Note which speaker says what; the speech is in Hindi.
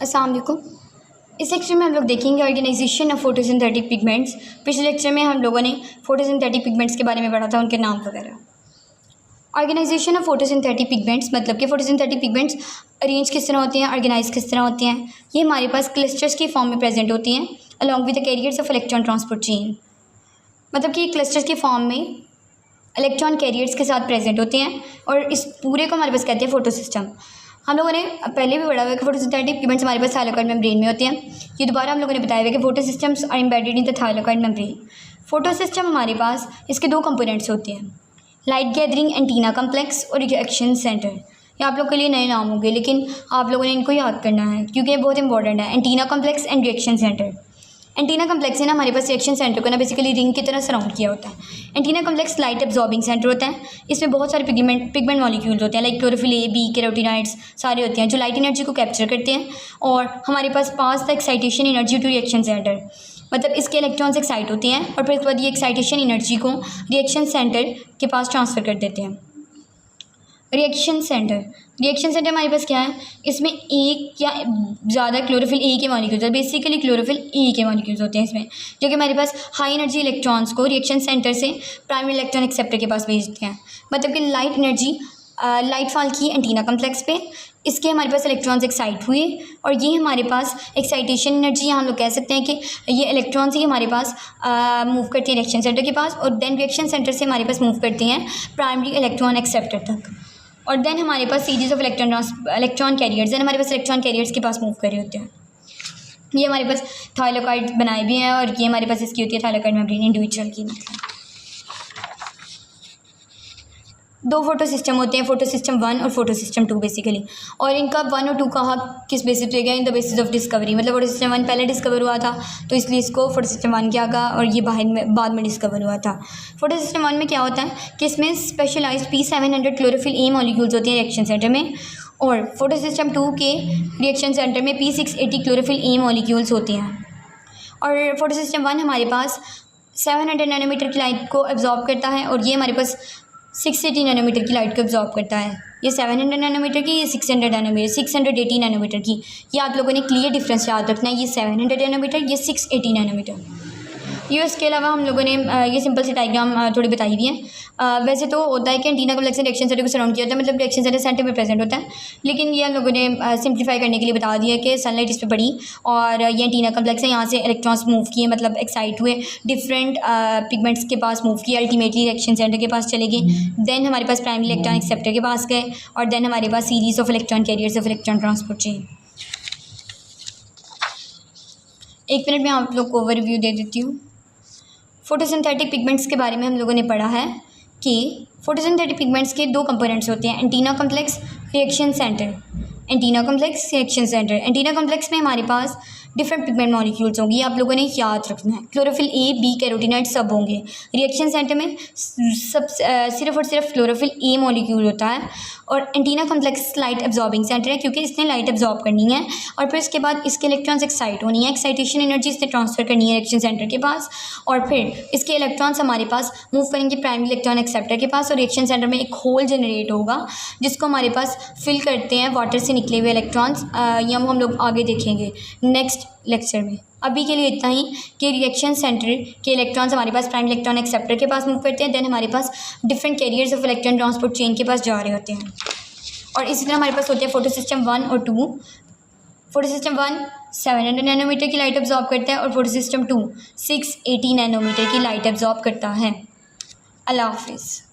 Speaker 1: अस्सलाम वालेकुम। इस लेक्चर में हम लोग देखेंगे ऑर्गेनाइजेशन ऑफ फोटोसिंथेटिक पिगमेंट्स। पिछले लेक्चर में हम लोगों ने फोटोसिंथेटिक पिगमेंट्स के बारे में पढ़ा था, उनके नाम वगैरह। ऑर्गेनाइजेशन ऑफ फोटोसिंथेटिक पिगमेंट्स मतलब कि फोटोसिंथेटिक पिगमेंट्स अरेंज किस तरह होते हैं, ऑर्गेनाइज किस तरह होते हैं। ये हमारे पास क्लस्टर्स की फॉर्म में प्रेजेंट होती हैं along with the carriers of electron transport chain. मतलब कि क्लस्टर्स की फॉर्म में इलेक्ट्रॉन कैरियर्स के साथ प्रेजेंट होते हैं और इस पूरे को हमारे पास कहते हैं फोटो सिस्टम। हम लोगों ने पहले भी पढ़ा हुआ है कि फोटोसिंथेटिक पिगमेंट्स हमारे पास थाइलाकोइड मेम्ब्रेन में होते हैं। ये दोबारा हम लोगों ने बताया हुआ है कि photo systems are embedded in the thylakoid membrane. Photo system हमारे पास इसके दो कंपोनेंट्स होते हैं, लाइट गैदरिंग एंटीना कम्प्लेक्स और रिएक्शन सेंटर। ये आप लोग के लिए नए नाम होंगे लेकिन आप लोगों ने इनको याद करना है क्योंकि ये बहुत इंपॉर्टेंट है। Antenna complex and reaction centre. Antenna complex है ना हमारे पास रिएक्शन सेंटर को ना बेसिकली रिंग की तरह सराउंड किया होता है। Antenna complex light absorbing centre होता है। इसमें बहुत सारे पिगमेंट मॉलिक्यूल्स होते हैं like chlorophyll A, B, carotenoids सारे होते हैं जो लाइट एनर्जी को कैप्चर करते हैं और हमारे पास the excitation energy to reaction centre. मतलब इसके इलेक्ट्रॉन्स एक्साइट होते हैं और फिर उसके बाद ये एक्साइटेशन एनर्जी को रिएक्शन सेंटर के पास ट्रांसफ़र कर देते हैं। रिएक्शन सेंटर हमारे पास क्या है, इसमें एक या ज़्यादा क्लोरोफिल ए के मॉलिक्यूल्स है। बेसिकली क्लोरोफिल ए के मॉलिक्यूल्स होते हैं इसमें, जो कि हमारे पास हाई एनर्जी इलेक्ट्रॉन्स को रिएक्शन सेंटर से प्राइमरी इलेक्ट्रॉन एक्सेप्टर के पास भेजते हैं। मतलब कि लाइट एनर्जी लाइट फॉल की एंटीना कम्प्लेक्स पे, इसके हमारे पास इलेक्ट्रॉन्स एक्साइट हुए और ये हमारे पास एक्साइटेशन एनर्जी हम लोग कह सकते हैं कि ये इलेक्ट्रॉन्स ही हमारे पास मूव करती हैं रिएक्शन सेंटर के पास और देन रिएक्शन सेंटर से हमारे पास मूव करती हैं प्राइमरी इलेक्ट्रॉन एक्सेप्टर तक। और देन हमारे पास सीरीज ऑफ इलेक्ट्रॉन कैरियर्स हमारे पास इलेक्ट्रॉन कैरियर्स के पास मूव कर रहे होते हैं। ये हमारे पास थाइलाकोइड बनाए भी हैं और ये हमारे पास इसकी होती है थाइलाकोइड मेम्ब्रेन इंडिविजुअल की। दो फोटो सिस्टम होते हैं, फोटो सिस्टम 1 और फोटो सिस्टम 2 बेसिकली। और इनका 1 और 2 कहा किस बेसिस पे गया, in the basis of discovery. मतलब फोटो सिस्टम 1 पहले डिस्कवर हुआ था तो इसलिए इसको फोटो सिस्टम 1 क्या कहा और ये बाद में डिस्कवर हुआ था। फोटो सिस्टम 1 में क्या होता है कि इसमें specialised P700 chlorophyll A molecules होती हैं रिएक्शन सेंटर में और फोटो सिस्टम 2 के रिएक्शन सेंटर में P680 क्लोरोफिल ए मॉलिक्यूल्स होती हैं। और फोटो सिस्टम 1 हमारे पास 700 नैनोमीटर की लाइट को एब्जॉर्ब करता है और ये हमारे पास 680 नैनोमीटर की लाइट को एब्जॉर्ब करता है। ये 700 नैनोमीटर की, ये 680 नैनोमीटर की। ये आप लोगों ने क्लियर डिफरेंस याद रखना है, ये 700 नैनोमीटर, ये 680 नैनोमीटर। ये इसके अलावा हम लोगों ने ये सिंपल सी डायग्राम थोड़ी बताई हुई है। वैसे तो होता है कि एंटीना कम्प्लेक्स रिएक्शन सेंटर को सराउंड किया होता है, मतलब रिएक्शन सेंटर में प्रेजेंट होता है, लेकिन ये हम लोगों ने सिंप्लीफाई करने के लिए बता दिया कि सनलाइट इस पर पड़ी और ये एंटीना कम्प्लेक्स है, यहाँ से इलेक्ट्रॉन्स मूव किए, मतलब एक्साइट हुए, डिफरेंट पिगमेंट्स के पास मूव किए, अल्टीमेटली रिएक्शन सेंटर के पास चले गए। देन हमारे पास प्राइमरी इलेक्ट्रॉन एक्सेप्टर के पास गए और देन हमारे पास series of electron carriers of electron transport chain. एक मिनट में आप लोग को ओवरव्यू दे देती हूँ। फोटोसिंथेटिक पिगमेंट्स के बारे में हम लोगों ने पढ़ा है कि फोटोसिंथेटिक पिगमेंट्स के दो कंपोनेंट्स होते हैं, antenna complex, reaction centre. Antenna complex, reaction centre. Antenna complex में हमारे पास डिफरेंट पिगमेंट मॉलिक्यूल्स होंगी, आप लोगों ने याद रखना है। क्लोरोफिल ए, बी, कैरोटीनॉइड सब होंगे। रिएक्शन सेंटर में सिर्फ और सिर्फ क्लोरोफिल ए मॉलिक्यूल होता है और antenna complex light absorbing centre है क्योंकि इसने लाइट एब्जॉर्ब करनी है और फिर इसके बाद इसके इलेक्ट्रॉन्स एक्साइट होनी है, एक्साइटेशन एनर्जी इसने ट्रांसफ़र करनी है रिएक्शन सेंटर के पास और फिर इसके इलेक्ट्रॉन्स हमारे पास मूव करेंगे प्राइमरी इलेक्ट्रॉन एक्सेप्टर के पास और रिएक्शन सेंटर में एक होल जनरेट होगा जिसको हमारे पास फिल करते हैं वाटर से निकले हुए इलेक्ट्रॉन्स। ये हम लोग आगे देखेंगे नेक्स्ट लेक्चर में। अभी के लिए इतना ही कि रिएक्शन सेंटर के इलेक्ट्रॉन्स हमारे पास प्राइमरी इलेक्ट्रॉन एक्सेप्टर के पास मूव करते हैं, देन हमारे पास different carriers of electron transport chain के पास जा रहे होते हैं। और इसी तरह हमारे पास होते हैं फोटो सिस्टम 1 और 2। फोटो सिस्टम 1 700 नैनोमीटर की लाइट एब्जॉर्ब करता है और फोटो सिस्टम 2 680 नैनोमीटर की लाइट एब्जॉर्ब करता है। अल्लाह हाफिज़।